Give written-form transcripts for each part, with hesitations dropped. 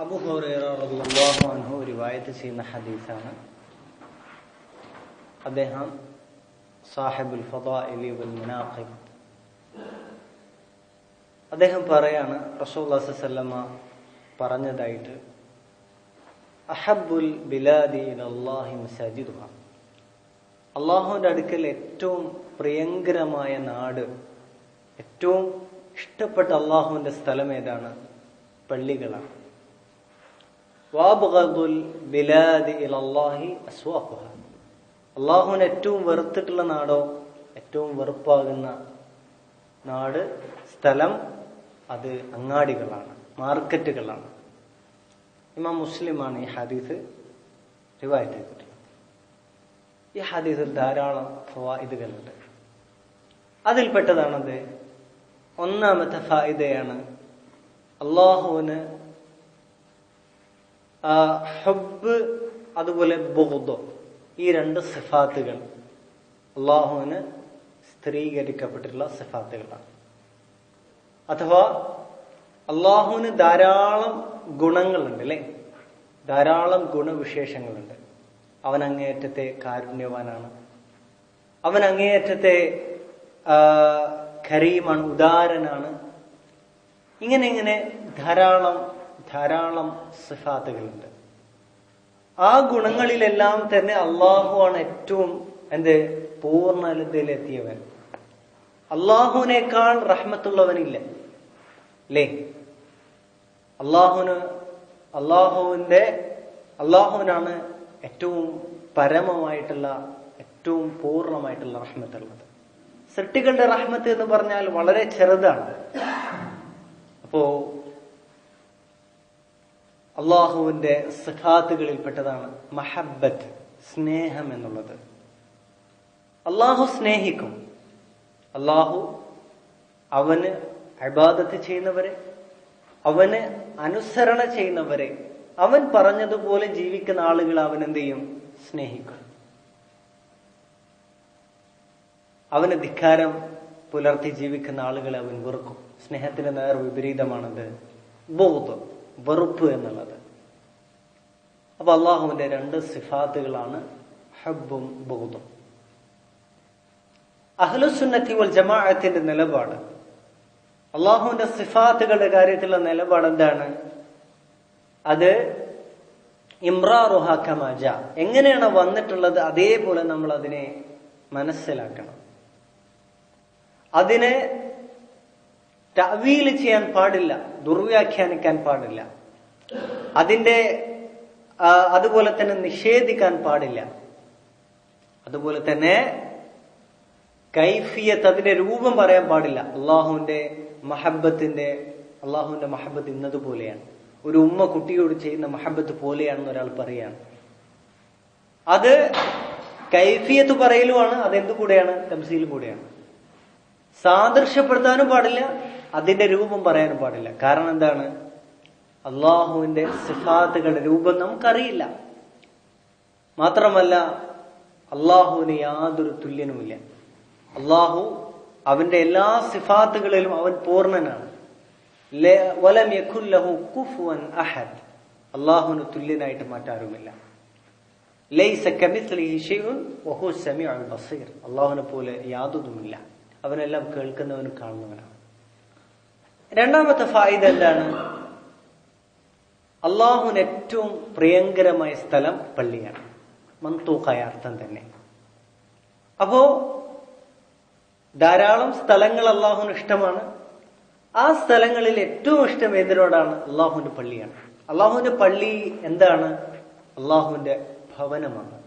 അബൂ ഹുറൈറ റളിയല്ലാഹു അൻഹു റിവായത്ത് ചെയ്യുന്ന ഹദീസാണ്. അദ്ദേഹം സാഹിബുൽ ഫദാഇലി വൽ മനാഖിബ്, അദ്ദേഹം പറയാണ് റസൂലുള്ളാഹി സ്വല്ലല്ലാഹു അലൈഹി വസല്ലമ പറഞ്ഞതായിട്ട്, അഹബ്ബുൽ ബിലാദി ഇലല്ലാഹി മസാജിദുഹ, അള്ളാഹുവിന്റെ അടുക്കൽ ഏറ്റവും പ്രിയങ്കരമായ നാട്, ഏറ്റവും ഇഷ്ടപ്പെട്ട അള്ളാഹുവിന്റെ സ്ഥലം ഏതാണ്? പള്ളികളാണ്. വഅബ്ഗദുൽ ബിലാദി ഇലല്ലാഹി അസ്വാഖുഹ, അള്ളാഹുവിന് ഏറ്റവും വെറുത്തിട്ടുള്ള നാടോ, ഏറ്റവും വെറുപ്പാകുന്ന നാട്, സ്ഥലം, അത് അങ്ങാടികളാണ്, മാർക്കറ്റുകളാണ്. ഇമാം മുസ്ലിമാണ് ഈ ഹദീസ് റിവായത്ത് ചെയ്തിട്ടുള്ളത്. ഈ ഹദീസിൽ ധാരാളം ഫവായിദുകളുണ്ട്. അതിൽപ്പെട്ടതാണത്. ഒന്നാമത്തെ ഫായിദയാണ് അള്ളാഹുവിന് ഹുബ്ബ് അതുപോലെ ബുഗ്ദ്, ഈ രണ്ട് സിഫാത്തുകൾ അള്ളാഹുവിന് സ്ഥിരീകരിക്കപ്പെട്ടിട്ടുള്ള സിഫാത്തുകളാണ്. അഥവാ അള്ളാഹുവിന് ധാരാളം ഗുണങ്ങളുണ്ട്, അല്ലെ? ധാരാളം ഗുണവിശേഷങ്ങളുണ്ട്. അവൻ അങ്ങേയറ്റത്തെ കാരുണ്യവാനാണ്, അവൻ അങ്ങേയറ്റത്തെ കരീമാണ്, ഉദാരനാണ്. ഇങ്ങനെ ധാരാളം സിഫാത്തുകളുണ്ട്. ആ ഗുണങ്ങളിലെല്ലാം തന്നെ അള്ളാഹുവാണ് ഏറ്റവും പൂർണ്ണതയിലെത്തിയവൻ. അള്ളാഹുവിനേക്കാൾ റഹ്മത്തുള്ളവനില്ല, അല്ലേ? അള്ളാഹുവിനാണ് ഏറ്റവും പരമമായിട്ടുള്ള, ഏറ്റവും പൂർണ്ണമായിട്ടുള്ള റഹ്മത്തുള്ളത്. സൃഷ്ടികളുടെ റഹ്മത്ത് എന്ന് പറഞ്ഞാൽ വളരെ ചെറുതാണ്. അപ്പോ അള്ളാഹുവിന്റെ സിഫാത്തുകളിൽപ്പെട്ടതാണ് മഹബ്ബത്ത്, സ്നേഹം എന്നുള്ളത്. അള്ളാഹു സ്നേഹിക്കും. അള്ളാഹു അവന് ഇബാദത്ത് ചെയ്യുന്നവരെ, അവന് അനുസരണ ചെയ്യുന്നവരെ, അവൻ പറഞ്ഞതുപോലെ ജീവിക്കുന്ന ആളുകൾ അവൻ എന്ത് ചെയ്യും? സ്നേഹിക്കും. അവന് ധിക്കാരം പുലർത്തി ജീവിക്കുന്ന ആളുകളെ അവൻ വെറുക്കും. സ്നേഹത്തിന് നേർ വിപരീതമാണത് ബുഗ്ദ്, വെറുപ്പ് എന്നുള്ളത്. അപ്പൊ അള്ളാഹുവിന്റെ രണ്ട് സിഫാത്തുകളാണ് ഹബ്ബും ബുഗ്ദും. അഹ്ലുസുന്നത്തി വൽ ജമാഅത്തിന്റെ നിലപാട്, അള്ളാഹുവിന്റെ സിഫാത്തുകളുടെ കാര്യത്തിലുള്ള നിലപാട് എന്താണ്? അത് ഇംറാറുഹ കമാ ജാ, എങ്ങനെയാണ് വന്നിട്ടുള്ളത് അതേപോലെ നമ്മൾ അതിനെ മനസ്സിലാക്കണം. അതിനെ തഅ്വീൽ ചെയ്യാൻ പാടില്ല, ദുർവ്യാഖ്യാനിക്കാൻ പാടില്ല. അതുപോലെ തന്നെ നിഷേധിക്കാൻ പാടില്ല. അതുപോലെ തന്നെ കൈഫിയത്ത്, അതിന്റെ രൂപം പറയാൻ പാടില്ല. അള്ളാഹുവിന്റെ മഹബത്ത് ഇന്നതുപോലെയാണ്, ഒരു ഉമ്മ കുട്ടിയോട് ചെയ്യുന്ന മഹബത്ത് പോലെയാണെന്ന് ഒരാൾ പറയാണ്. അത് കൈഫിയത്ത് പറയലുമാണ്, അതെന്തു കൂടെയാണ്? തംസീൽ കൂടെയാണ്. സാദൃശ്യപ്പെടുത്താനും പാടില്ല, അതിന്റെ രൂപം പറയാനും പാടില്ല. കാരണം എന്താണ്? അള്ളാഹുവിന്റെ സിഫാത്തുകളുടെ രൂപം നമുക്കറിയില്ല. മാത്രമല്ല അള്ളാഹുവിന് യാതൊരു തുല്യനുമില്ല. അള്ളാഹു അവന്റെ എല്ലാ സിഫാത്തുകളിലും അവൻ പൂർണ്ണനാണ്. വലം യകുൻ ലഹു കുഫുവൻ അഹദ്, അള്ളാഹുവിന് തുല്യനായിട്ട് മറ്റാരുമില്ല. ലൈസ കമിസ്ലിഹി ശൈഉൻ വഹുവ സമീഉൽ ബസീർ, അള്ളാഹുവിനെ പോലെ യാതൊന്നുമില്ല, അവനെല്ലാം കേൾക്കുന്നവനും കാണുന്നവനാണ്. രണ്ടാമത്തെ ഫായിദ എന്താണ്? അള്ളാഹുവിന് ഏറ്റവും പ്രിയങ്കരമായ സ്ഥലം പള്ളിയാണ്. മന്തൂഖായ അർത്ഥം തന്നെ. അപ്പോ ധാരാളം സ്ഥലങ്ങൾ അള്ളാഹുവിന് ഇഷ്ടമാണ്. ആ സ്ഥലങ്ങളിൽ ഏറ്റവും ഇഷ്ടം ഏതിനോടാണ്? അള്ളാഹുവിന്റെ പള്ളിയാണ്. അള്ളാഹുവിന്റെ പള്ളി എന്താണ്? അള്ളാഹുവിന്റെ ഭവനമാണ്.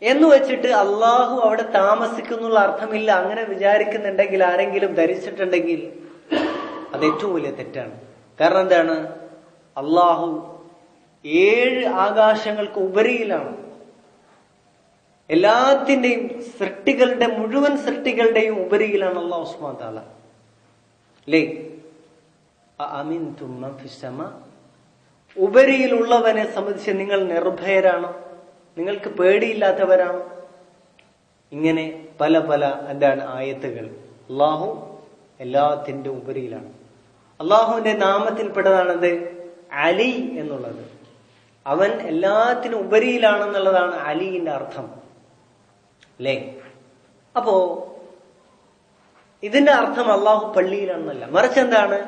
എന്ന് വെച്ചിട്ട് അള്ളാഹു അവിടെ താമസിക്കുന്നുള്ള അർത്ഥമില്ല. അങ്ങനെ വിചാരിക്കുന്നുണ്ടെങ്കിൽ, ആരെങ്കിലും ധരിച്ചിട്ടുണ്ടെങ്കിൽ അത് ഏറ്റവും വലിയ തെറ്റാണ്. കാരണം എന്താണ്? അള്ളാഹു 7 ആകാശങ്ങൾക്ക് ഉപരിയിലാണ്. എല്ലാത്തിന്റെയും മുഴുവൻ സൃഷ്ടികളുടെയും ഉപരിയിലാണ് അള്ളാഹു സുബ്ഹാനഹു വ തആല. ലേ അഅമിൻതും മൻ ഫിസ് സമാ, ഉപരിയിലുള്ളവനെ സംബന്ധിച്ച് നിങ്ങൾ നിർഭയരാണോ? നിങ്ങൾക്ക് പേടിയില്ലാത്തവരാണോ? ഇങ്ങനെ പല ആയത്തുകൾ. അള്ളാഹു എല്ലാത്തിന്റെ ഉപരിയിലാണ്. അള്ളാഹുവിന്റെ നാമത്തിൽപ്പെട്ടതാണത് അലി എന്നുള്ളത്. അവൻ എല്ലാത്തിനും ഉപരിയിലാണെന്നുള്ളതാണ് അലിന്റെ അർത്ഥം, അല്ലേ? അപ്പോ ഇതിന്റെ അർത്ഥം അള്ളാഹു പള്ളിയിലാണെന്നല്ല, മറിച്ച് എന്താണ്,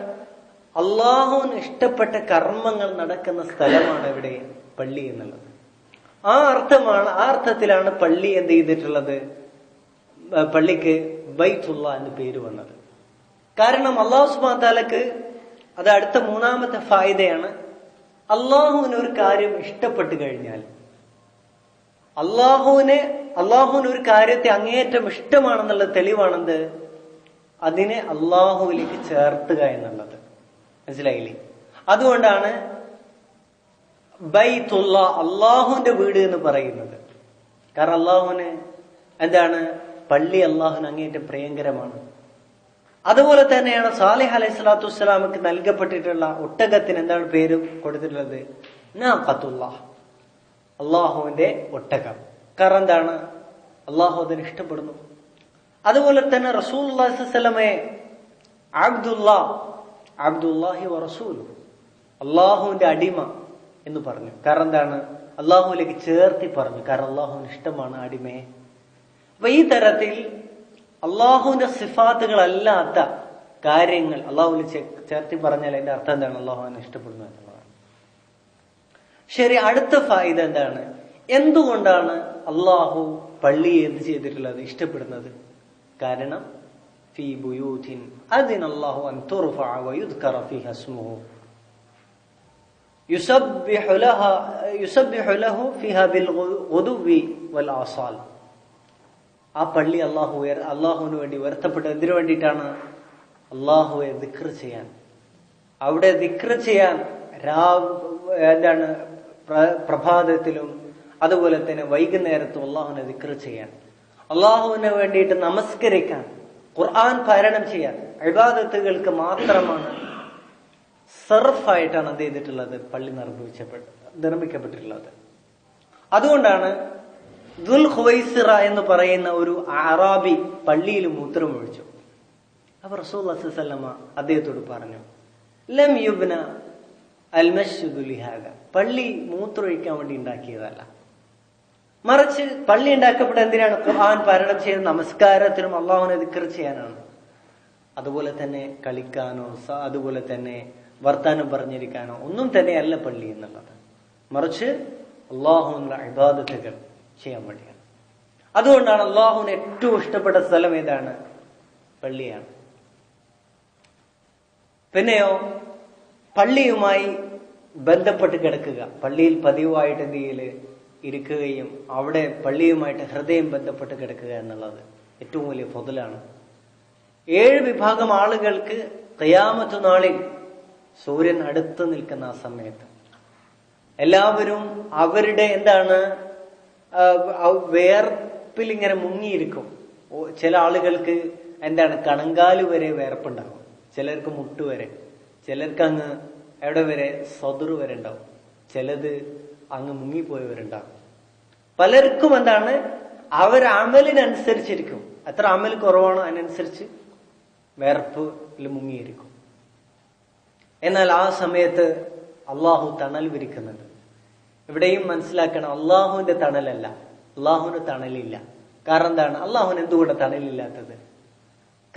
അള്ളാഹുവിന് ഇഷ്ടപ്പെട്ട കർമ്മങ്ങൾ നടക്കുന്ന സ്ഥലമാണ് ഇവിടെ പള്ളി എന്നുള്ളത്. ആ അർത്ഥത്തിലാണ് പള്ളി എന്ത് ചെയ്തിട്ടുള്ളത്, പള്ളിക്ക് ബൈത്തുള്ള എന്ന് പേര് വന്നത്. കാരണം അള്ളാഹു സുബ്ഹാനഹു തആലക്ക് അത് അടുത്ത മൂന്നാമത്തെ ഫായിദയാണ്. അള്ളാഹുവിന് ഒരു കാര്യം ഇഷ്ടപ്പെട്ടു കഴിഞ്ഞാൽ, അള്ളാഹുവിന് ഒരു കാര്യത്തെ അങ്ങേയറ്റം ഇഷ്ടമാണെന്നുള്ള തെളിവാണെന്ത്, അതിനെ അള്ളാഹുവിലേക്ക് ചേർത്തുക എന്നുള്ളത്. മനസ്സിലായില്ലേ? അതുകൊണ്ടാണ് ബൈത്തുള്ള, അള്ളാഹുവിന്റെ വീട് എന്ന് പറയുന്നത്. കാരണം അള്ളാഹുവിന് എന്താണ്, പള്ളി അള്ളാഹുവിന് അങ്ങേയറ്റം പ്രിയങ്കരമാണ്. അതുപോലെ തന്നെയാണ് സാലിഹ് അലൈഹി സ്വലാത്തു വസ്സലാമക്ക് നൽകപ്പെട്ടിട്ടുള്ള ഒട്ടകത്തിന് എന്താണ് പേര് കൊടുത്തിട്ടുള്ളത്, നാഖത്തുല്ലാഹ്, അള്ളാഹുവിന്റെ ഒട്ടകം. കാരണം എന്താണ്, അള്ളാഹു അതിന് ഇഷ്ടപ്പെടുന്നു. അതുപോലെ തന്നെ റസൂലുള്ളാഹി സ്വല്ലല്ലാഹു അലൈഹി വസല്ലമയെ അബ്ദുല്ലാഹി വറസൂലു, അള്ളാഹുവിന്റെ അടിമ എന്ന് പറഞ്ഞു. കാരണം എന്താണ്, അള്ളാഹുവിലേക്ക് ചേർത്തി പറഞ്ഞു. കാരണം അള്ളാഹുവിന് ഇഷ്ടമാണ് അടിമയെ. അപ്പൊ ഈ തരത്തിൽ അള്ളാഹുവിന്റെ സിഫാത്തുകളല്ലാത്ത കാര്യങ്ങൾ അള്ളാഹുവിൽ ചേർത്തി പറഞ്ഞാൽ അതിന്റെ അർത്ഥം എന്താണ്, അള്ളാഹുവിനെ ഇഷ്ടപ്പെടുന്നു എന്നുള്ളതാണ്. ശരി, അടുത്ത ഫായിദ എന്താണ്, എന്തുകൊണ്ടാണ് അള്ളാഹു പള്ളിയെ എന്ത് ചെയ്തിട്ടുള്ളത്, ഇഷ്ടപ്പെടുന്നത്? കാരണം ഫീ ബുയൂതിൻ അദിനല്ലാഹു അൻ തുർഫഅ വയുദ്കറ ഫീഹാ ഇസ്മുഹു യുസബ്ബിഹു ലഹു ഫീഹാ ബിൽ ഗുദുവി വൽ ആസാൽ. ആ പള്ളി അള്ളാഹുവിന് വേണ്ടി ഉയർത്തപ്പെട്ടത് എന്തിനു വേണ്ടിയിട്ടാണ്? അള്ളാഹുവെ ദിക്ർ ചെയ്യാൻ. അവിടെ ദിക്ർ ചെയ്യാൻ പ്രഭാതത്തിലും അതുപോലെ തന്നെ വൈകുന്നേരത്തും അള്ളാഹുവിനെ ദിക്ർ ചെയ്യാൻ, അള്ളാഹുവിന് വേണ്ടിയിട്ട് നമസ്കരിക്കാൻ, ഖുർആൻ പാരായണം ചെയ്യാൻ, ഇബാദത്തുകൾക്ക് മാത്രമാണ്, സർഫായിട്ടാണ് എന്ത് ചെയ്തിട്ടുള്ളത്, പള്ളി നിർമ്മിക്കപ്പെട്ടിട്ടുള്ളത്. അതുകൊണ്ടാണ് ദുൽ ഖുവൈസിറ എന്ന് പറയുന്ന ഒരു അറാബി പള്ളിയിൽ മൂത്രമൊഴിച്ചു. അപ്പൊ റസൂലുള്ളാഹി സ്വല്ലല്ലാഹു അലൈഹി വസല്ലം അദ്ദേഹത്തോട് പറഞ്ഞു, ലം യുബ്ന അൽ മസ്ജിദു ലിഹാദ, പള്ളി മൂത്രമൊഴിക്കാൻ വേണ്ടി ഉണ്ടാക്കിയതല്ല, മറിച്ച് പള്ളി ഉണ്ടാക്കപ്പെട്ട എന്തിനാണ്? ഖുർആൻ പാരായണം ചെയ്ത് നമസ്കാരത്തിനും അള്ളാഹുവിനെ ദിക്ർ ചെയ്യാനാണ്. അതുപോലെ തന്നെ കളിക്കാനോ അതുപോലെ തന്നെ വർത്താനം പറഞ്ഞിരിക്കാനോ ഒന്നും തന്നെയല്ല പള്ളി എന്നുള്ളത്, മറിച്ച് അള്ളാഹുവിനുള്ള ഇബാദത്തുകൾ ചെയ്യാൻ വേണ്ടിയാണ്. അതുകൊണ്ടാണ് അള്ളാഹുവിന് ഏറ്റവും ഇഷ്ടപ്പെട്ട സ്ഥലം ഏതാണ്? പള്ളിയാണ്. പിന്നെയോ പള്ളിയുമായി ബന്ധപ്പെട്ട് കിടക്കുക, പള്ളിയിൽ പതിവായിട്ട് എന്തെങ്കിലും ഇരിക്കുകയും അവിടെ പള്ളിയുമായിട്ട് ഹൃദയം ബന്ധപ്പെട്ട് കിടക്കുക എന്നുള്ളത് ഏറ്റവും വലിയ ഫضലാണ്. 7 വിഭാഗം ആളുകൾക്ക് ഖിയാമത്ത് നാളിൽ സൂര്യൻ അടുത്ത് നിൽക്കുന്ന ആ സമയത്ത് എല്ലാവരും അവരുടെ വേർപ്പിൽ ഇങ്ങനെ മുങ്ങിയിരിക്കും. ചില ആളുകൾക്ക് കണങ്കാല് വരെ വേർപ്പുണ്ടാവും, ചിലർക്ക് മുട്ടുവരെ, ചിലർക്ക് അങ്ങ് എവിടെ വരെ സദറ് വരെ ഉണ്ടാവും, ചിലത് അങ്ങ് മുങ്ങിപ്പോയവരുണ്ടാകും. പലർക്കും അവർ അമലിനനുസരിച്ചിരിക്കും, എത്ര അമൽ കുറവാണോ അതിനനുസരിച്ച് വേർപ്പിൽ മുങ്ങിയിരിക്കും. എന്നാൽ ആ സമയത്ത് അള്ളാഹു തണൽ വിരിക്കുന്നുണ്ട്. ഇവിടെയും മനസ്സിലാക്കണം, അള്ളാഹുവിന്റെ തണലല്ല, അള്ളാഹുവിന് തണലില്ല. കാരണം എന്താണ്? അള്ളാഹുവിന് എന്തുകൊണ്ട് തണലില്ലാത്തത്?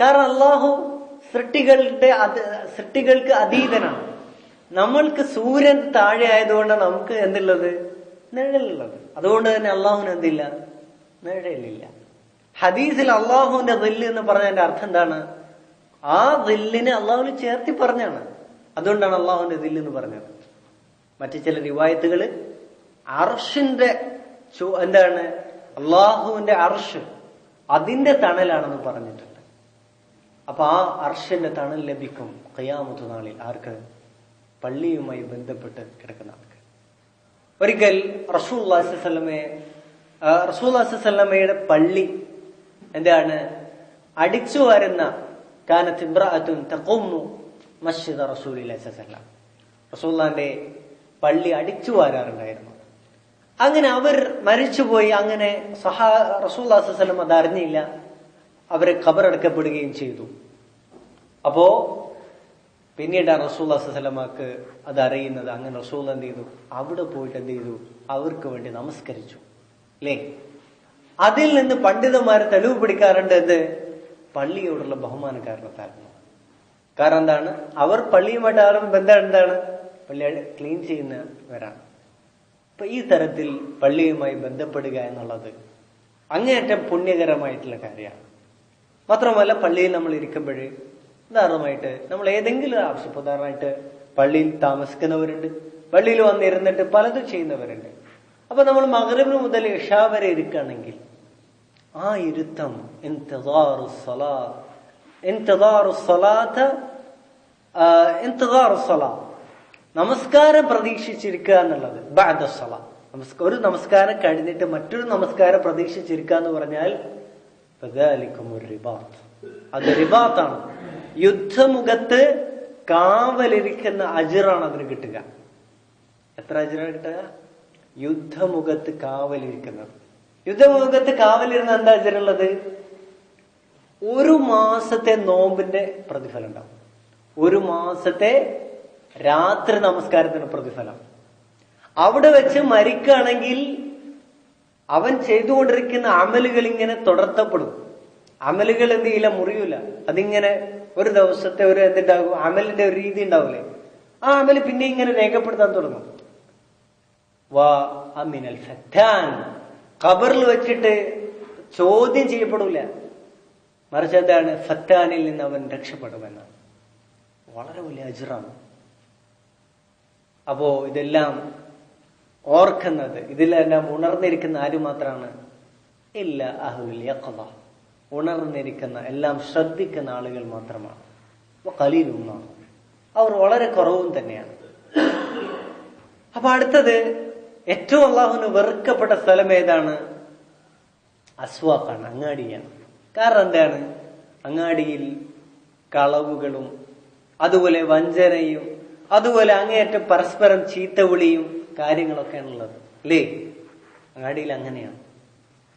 കാരണം അള്ളാഹു സൃഷ്ടികൾക്ക് അതീതനാണ്. നമ്മൾക്ക് സൂര്യൻ താഴെ ആയതുകൊണ്ട് നമുക്ക് എന്തുള്ളത്? നിഴലുള്ളത്. അതുകൊണ്ട് തന്നെ അള്ളാഹുവിന് എന്തില്ല? നിഴലില്ല. ഹദീസിൽ അള്ളാഹുവിന്റെ ദില്ല് എന്ന് പറഞ്ഞതിന്റെ അർത്ഥം എന്താണ്? ആ ദില്ലിനെ അള്ളാഹുവിന് ചേർത്തി പറഞ്ഞാണ്. അതുകൊണ്ടാണ് അള്ളാഹുവിന്റെ ദില്ല് എന്ന് പറഞ്ഞത്. മറ്റു ചില റിവായത്തുകള് അർഷിന്റെ അള്ളാഹുവിന്റെ അർഷ് അതിന്റെ തണലാണെന്ന് പറഞ്ഞിട്ടുണ്ട്. അപ്പൊ ആ അർഷിന്റെ തണൽ ലഭിക്കും ഖിയാമത്ത് നാളിൽ. ആർക്ക്? പള്ളിയുമായി ബന്ധപ്പെട്ട് കിടക്കുന്ന ആൾക്ക്. ഒരിക്കൽ റസൂലുള്ളാഹി സ്വല്ലല്ലാഹു അലൈഹി വസല്ലമയുടെ പള്ളി അടിച്ചു വരുന്ന കാനത്ത് ഇംറഅത്തുൻ തഖുമ്മു മസ്ജിദ റസൂലില്ലാഹി സ്വല്ലല്ലാഹു അലൈഹി വസല്ലം, റസൂലുള്ളാഹിന്റെ പള്ളി അടിച്ചു വാരാറുണ്ടായിരുന്നു. അങ്ങനെ അവർ മരിച്ചുപോയി. അങ്ങനെ റസൂലുള്ളാഹി സ്വല്ലല്ലാഹു അലൈഹി വസല്ലം അത് അറിഞ്ഞില്ല. അവരെ ഖബറടക്കപ്പെടുകയും ചെയ്തു. അപ്പോ പിന്നീടാണ് റസൂലുള്ളാഹി സ്വല്ലല്ലാഹു അലൈഹി വസല്ലമക്ക് അതറിയുന്നത്. അങ്ങനെ റസൂൽ എന്ത് ചെയ്തു? അവിടെ പോയിട്ട് എന്ത് ചെയ്തു? അവർക്ക് വേണ്ടി നമസ്കരിച്ചു. അല്ലേ? അതിൽ നിന്ന് പണ്ഡിതന്മാർ തെളിവ് പിടിക്കാറുണ്ട്. എന്ത്? പള്ളിയോടുള്ള ബഹുമാന കാരണത്തായിരുന്നു. കാരണം എന്താണ്? അവർ പള്ളിയുമായിട്ട് ആരും ബന്ധം എന്താണ്? പള്ളി ക്ലീൻ ചെയ്യുന്നവരാണ്. അപ്പൊ ഈ തരത്തിൽ പള്ളിയുമായി ബന്ധപ്പെടുക എന്നുള്ളത് അങ്ങേയറ്റം പുണ്യകരമായിട്ടുള്ള കാര്യമാണ്. മാത്രമല്ല, പള്ളിയിൽ നമ്മൾ ഇരിക്കുമ്പോൾ ഉദാഹരണമായിട്ട് നമ്മൾ ഏതെങ്കിലും ആവശ്യം, ഉദാഹരണമായിട്ട് പള്ളിയിൽ താമസിക്കുന്നവരുണ്ട്, പള്ളിയിൽ വന്നിരുന്നിട്ട് പലതും ചെയ്യുന്നവരുണ്ട്. അപ്പൊ നമ്മൾ മഗ്‌രിബ് മുതൽ ഇശാ വരെ ഇരിക്കുകയാണെങ്കിൽ ആ ഇരുത്തം നമസ്കാരം പ്രതീക്ഷിച്ചിരിക്കുക എന്നുള്ളത്, ബഅദ സ്വലാ, ഒരു നമസ്കാരം കഴിഞ്ഞിട്ട് മറ്റൊരു നമസ്കാരം പ്രതീക്ഷിച്ചിരിക്കുക എന്ന് പറഞ്ഞാൽ അത് റിബാത്താണ്. യുദ്ധമുഖത്ത് കാവലിരിക്കുന്ന അജ്റാണ് അതിന് കിട്ടുക. എത്ര അജ്റാണ് കിട്ടുക? യുദ്ധമുഖത്ത് കാവലിരിക്കുന്നത്. യുദ്ധമുഖത്ത് കാവലിരുന്ന എന്താ അജ്റുള്ളത്? 1 മാസത്തെ നോമ്പിന്റെ പ്രതിഫലം ഉണ്ടാവും. 1 മാസത്തെ രാത്രി നമസ്കാരത്തിന് പ്രതിഫലം. അവിടെ വെച്ച് മരിക്കുകയാണെങ്കിൽ അവൻ ചെയ്തുകൊണ്ടിരിക്കുന്ന അമലുകൾ ഇങ്ങനെ തുടർത്തപ്പെടും. അമലുകൾ എന്ത് ചെയ്യില്ല, മുറിയൂല. അതിങ്ങനെ ഒരു ദിവസത്തെ ഒരു എന്തുണ്ടാകും, അമലിന്റെ ഒരു രീതി ഉണ്ടാവില്ലേ, ആ അമല് പിന്നെ ഇങ്ങനെ രേഖപ്പെടുത്താൻ തുടങ്ങും. വാ അമിനൽ ഫത്താൻ, ഖബറിൽ വെച്ചിട്ട് ചോദ്യം ചെയ്യപ്പെടൂല, മറിച്ച് എന്താണ്, ഫത്താനിൽ നിന്ന് അവൻ രക്ഷപ്പെടുമെന്നാണ്. വളരെ വലിയ അജ്റാണ്. അപ്പോ ഇതെല്ലാം ഓർക്കുന്നത്, ഇതിലെല്ലാം ഉണർന്നിരിക്കുന്ന ആര് മാത്രമാണ്? ഇല്ല അഹ്ലുൽ യഖ്ള, ഉണർന്നിരിക്കുന്ന, എല്ലാം ശ്രദ്ധിക്കുന്ന ആളുകൾ മാത്രമാണ്. ഖലീലുമാണ്, അവർ വളരെ കുറവും തന്നെയാണ്. അപ്പൊ അടുത്തത് ഏറ്റവും അള്ളാഹുവിന് വെറുക്കപ്പെട്ട സ്ഥലം ഏതാണ്? അസ്വാഖാണ്, അങ്ങാടിയാണ്. കാരണം എന്താണ്? അങ്ങാടിയിൽ കളവുകളും അതുപോലെ വഞ്ചനയും അതുപോലെ അങ്ങേയറ്റം പരസ്പരം ചീത്തവിളിയും കാര്യങ്ങളൊക്കെയാണ് ഉള്ളത്, അല്ലേ? അങ്ങാടിയിൽ അങ്ങനെയാണ്.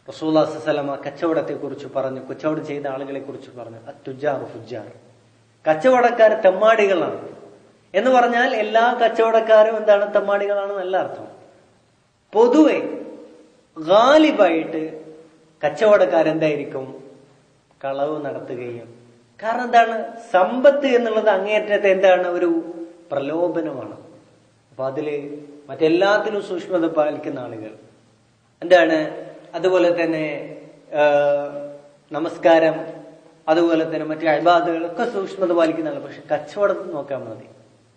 റസൂലുള്ളാഹി സ്വല്ലല്ലാഹു അലൈഹി വസല്ലം കച്ചവടത്തെ കുറിച്ച് പറഞ്ഞു, കച്ചവടം ചെയ്ത ആളുകളെ കുറിച്ച് പറഞ്ഞു, അത്തുജാറു ഫുജ്ജാർ, കച്ചവടക്കാർ തെമ്മാടികളാണ് എന്ന് പറഞ്ഞാൽ എല്ലാ കച്ചവടക്കാരും എന്താണ്? തെമ്മാടികളാണ് നല്ല അർത്ഥം. പൊതുവെ ഗാലിബായിട്ട് കച്ചവടക്കാരെന്തായിരിക്കും? കളവ് നടത്തുകയും. കാരണം എന്താണ്? സമ്പത്ത് എന്നുള്ളത് അങ്ങേയറ്റത്തെ എന്താണ്? ഒരു പ്രലോഭനമാണ്. അപ്പൊ അതില് മറ്റെല്ലാത്തിലും സൂക്ഷ്മത പാലിക്കുന്ന ആളുകൾ എന്താണ്? അതുപോലെ തന്നെ നമസ്കാരം, അതുപോലെ തന്നെ മറ്റു ഇബാദത്തുകളൊക്കെ സൂക്ഷ്മത പാലിക്കുന്ന ആളുകൾ. പക്ഷെ കച്ചവടം നോക്കാൻ മതി,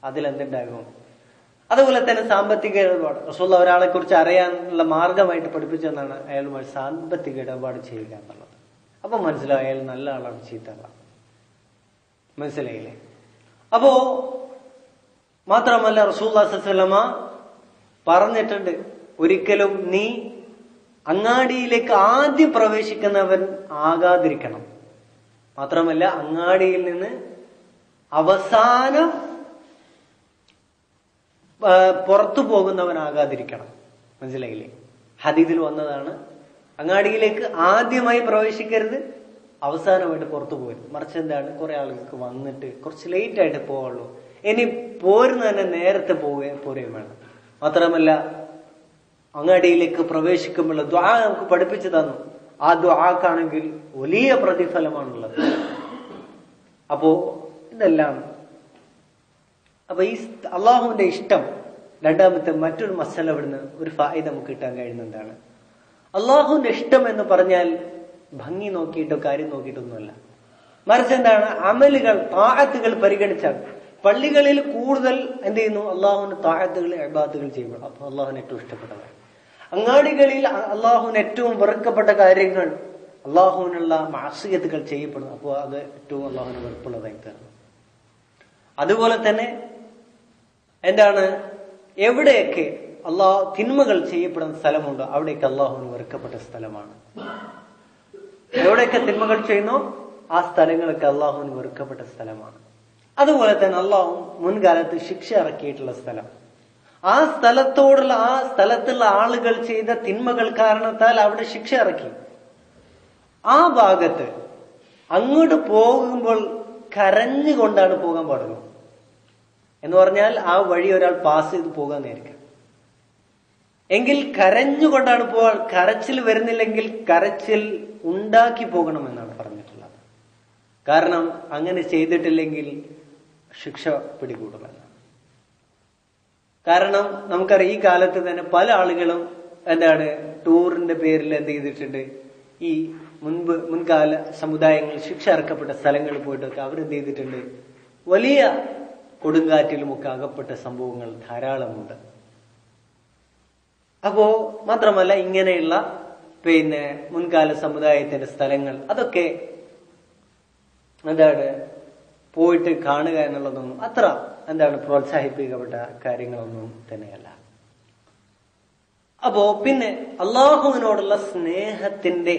അതിലെന്തുണ്ടാകും? അതുപോലെ തന്നെ സാമ്പത്തിക ഇടപാട്, റസൂലുള്ളാഹി ഒരാളെ കുറിച്ച് അറിയാനുള്ള മാർഗമായിട്ട് പഠിപ്പിച്ചെന്നാണ് അയാളുമായി സാമ്പത്തിക ഇടപാട് ചെയ്യുക എന്നുള്ളത്. അപ്പൊ മനസ്സിലാവും അയാൾ നല്ല ആളാണ്, ചീത്ത ആളാണ്. മനസ്സിലായില്ലേ? അപ്പോ മാത്രമല്ല, റസൂലുള്ളാഹി സ്വല്ലല്ലാഹു അലൈഹി വസല്ലം പറഞ്ഞിട്ടുണ്ട്, ഒരിക്കലും നീ അങ്ങാടിയിലേക്ക് ആദ്യം പ്രവേശിക്കുന്നവൻ ആകാതിരിക്കണം. മാത്രമല്ല, അങ്ങാടിയിൽ നിന്ന് അവസാനം പുറത്തു പോകുന്നവനാകാതിരിക്കണം. മനസ്സിലായില്ലേ? ഹദീസിൽ വന്നതാണ്, അങ്ങാടിയിലേക്ക് ആദ്യമായി പ്രവേശിക്കരുത്, അവസാനമായിട്ട് പുറത്തു പോകരുത്. മറിച്ച് എന്താണ്? കുറെ ആളുകൾക്ക് വന്നിട്ട് കുറച്ച് ലേറ്റ് ആയിട്ട് പോവുള്ളൂ, ഇനി പോരുന്ന തന്നെ നേരത്തെ പോരുകയും വേണം. മാത്രമല്ല, അങ്ങാടിയിലേക്ക് പ്രവേശിക്കുമ്പോൾ ദുആ നമുക്ക് പഠിപ്പിച്ചു തന്നു. ആ ദുആക്കാണെങ്കിൽ വലിയ പ്രതിഫലമാണുള്ളത്. അപ്പോ ഇതെല്ലാം, അപ്പൊ ഈ അള്ളാഹുവിന്റെ ഇഷ്ടം, രണ്ടാമത്തെ മറ്റൊരു മസല ഇവിടുന്ന് ഒരു ഫായിദ നമുക്ക് കിട്ടാൻ കഴിയുന്നതാണ്. അള്ളാഹുവിന്റെ ഇഷ്ടം എന്ന് പറഞ്ഞാൽ ഭംഗി നോക്കിയിട്ടോ കാര്യം നോക്കിയിട്ടൊന്നുമല്ല, മറിച്ച് എന്താണ്? അമലുകൾ, താഅത്തുകൾ പരിഗണിച്ചാൽ. പള്ളികളിൽ കൂടുതൽ എന്ത് ചെയ്യുന്നു? അള്ളാഹുവിന്റെ താഅത്തുകൾ, ഇബാദത്തുകൾ ചെയ്യുമ്പോൾ, അപ്പൊ അള്ളാഹുവിന് ഏറ്റവും ഇഷ്ടപ്പെട്ടതാണ്. അങ്ങാടികളിൽ അള്ളാഹുവിന് ഏറ്റവും വെറുക്കപ്പെട്ട കാര്യങ്ങൾ, അള്ളാഹുവിനുള്ള മാസിയത്തുകൾ ചെയ്യപ്പെടുന്നു, അപ്പോൾ അത് ഏറ്റവും അള്ളാഹുവിന് വെറുപ്പുള്ളതായി തീർന്നു. അതുപോലെ തന്നെ എന്താണ്? എവിടെയൊക്കെ തിന്മകൾ ചെയ്യപ്പെടുന്ന സ്ഥലമുണ്ടോ അവിടെയൊക്കെ അള്ളാഹുവിന് വെറുക്കപ്പെട്ട സ്ഥലമാണ്. എവിടെയൊക്കെ തിന്മകൾ ചെയ്യുന്നോ ആ സ്ഥലങ്ങളൊക്കെ അള്ളാഹുവിന് വെറുക്കപ്പെട്ട സ്ഥലമാണ്. അതുപോലെ തന്നെ അള്ളാഹു മുൻകാലത്ത് ശിക്ഷ ഇറക്കിയിട്ടുള്ള സ്ഥലം, ആ സ്ഥലത്തുള്ള ആളുകൾ ചെയ്ത തിന്മകൾ കാരണത്താൽ അവിടെ ശിക്ഷ ഇറക്കി. ആ ഭാഗത്ത് അങ്ങോട്ട് പോകുമ്പോൾ കരഞ്ഞുകൊണ്ടാണ് പോകാൻ പാടുള്ളൂ. എന്ന് പറഞ്ഞാൽ ആ വഴി ഒരാൾ പാസ് ചെയ്ത് പോകാൻ നേരിക്കാം. എങ്കിൽ കരഞ്ഞുകൊണ്ടാണ് പോകാൻ. കരച്ചിൽ വരുന്നില്ലെങ്കിൽ കരച്ചിൽ ഉണ്ടാക്കി പോകണമെന്നാണ് പറഞ്ഞിട്ടുള്ളത്. കാരണം അങ്ങനെ ചെയ്തിട്ടില്ലെങ്കിൽ ശിക്ഷ പിടികൂടുമെന്ന്. കാരണം നമുക്കറിയാം, ഈ കാലത്ത് തന്നെ പല ആളുകളും ടൂറിന്റെ പേരിൽ എന്ത് ചെയ്തിട്ടുണ്ട്, ഈ മുൻകാല സമുദായങ്ങളിൽ ശിക്ഷ ഇറക്കപ്പെട്ട സ്ഥലങ്ങളിൽ പോയിട്ടൊക്കെ അവരെന്ത് ചെയ്തിട്ടുണ്ട്, വലിയ കൊടുങ്കാറ്റിലുമൊക്കെ അകപ്പെട്ട സംഭവങ്ങൾ ധാരാളമുണ്ട്. അപ്പോ മാത്രമല്ല, ഇങ്ങനെയുള്ള മുൻകാല സമുദായത്തിന്റെ സ്ഥലങ്ങൾ അതൊക്കെ പോയിട്ട് കാണുക എന്നുള്ളതൊന്നും അത്ര പ്രോത്സാഹിപ്പിക്കപ്പെട്ട കാര്യങ്ങളൊന്നും തന്നെയല്ല. അപ്പോ പിന്നെ അള്ളാഹുവിനോടുള്ള സ്നേഹത്തിന്റെ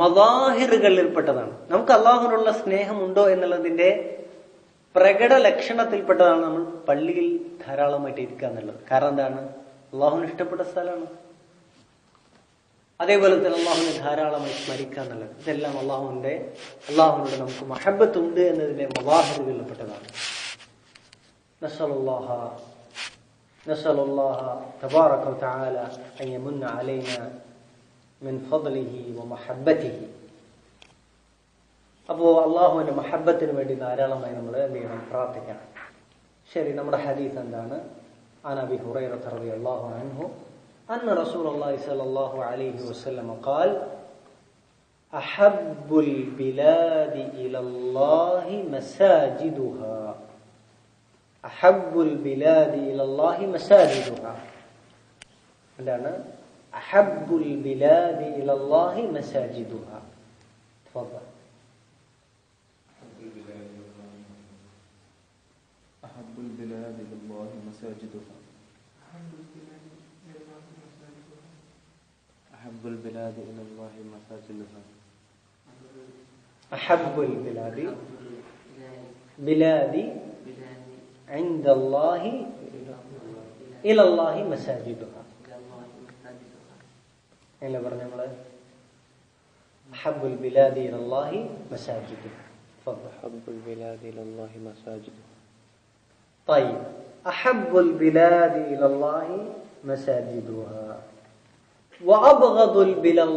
മദാഹിറുകളിൽപ്പെട്ടതാണ്. നമുക്ക് അള്ളാഹുവിനോടുള്ള സ്നേഹമുണ്ടോ എന്നുള്ളതിന്റെ പ്രകട ലക്ഷണത്തിൽപ്പെട്ടതാണ് നമ്മൾ പള്ളിയിൽ ധാരാളമായിട്ട് ഇരിക്കുക എന്നുള്ളത്. കാരണം എന്താണ്? അള്ളാഹുവിന് ഇഷ്ടപ്പെട്ട സ്ഥലമാണ്. അതേപോലെ തന്നെ അള്ളാഹുവിനെ ധാരാളമായി സ്മരിക്കുക എന്നുള്ളത്, ഇതെല്ലാം അള്ളാഹുവിനോട് നമുക്ക് മഹബത്തുണ്ട് എന്നതിന്റെ മദാഹിറുകളിൽപ്പെട്ടതാണ്. നസ്അലുല്ലാഹ തബാറക വതആല അൻ യമുന്ന അലൈനാ മിൻ ഫദ്ലിഹി വമഹബ്ബതിഹി. അപ്പോ അള്ളാഹുവിന്റെ മഹബത്തിന് വേണ്ടി ധാരാളമായി നമ്മൾ എന്ത് ചെയ്യണം? പ്രാർത്ഥിക്കണം. ശരി, നമ്മുടെ ഹദീസ് എന്താണ്? عن أبي هريرة رضي الله عنه أن رسول الله صلى الله عليه وسلم قال أحب البلاد إلى الله مساجدها. أحب البلاد إلى الله مساجدها. عندنا أحب البلاد إلى الله مساجدها. تفضل. أحب البلاد إلى الله مساجدها. أحب البلاد إلى الله مساجدها. أحب البلاد عند الله إلى الله مساجدها. إلا برنامج أحب البلاد إلى الله مساجدها. تفضل. أحب البلاد إلى الله مساجدها. طيب، أحب البلاد إلى الله مساجدها وأبغض البلاد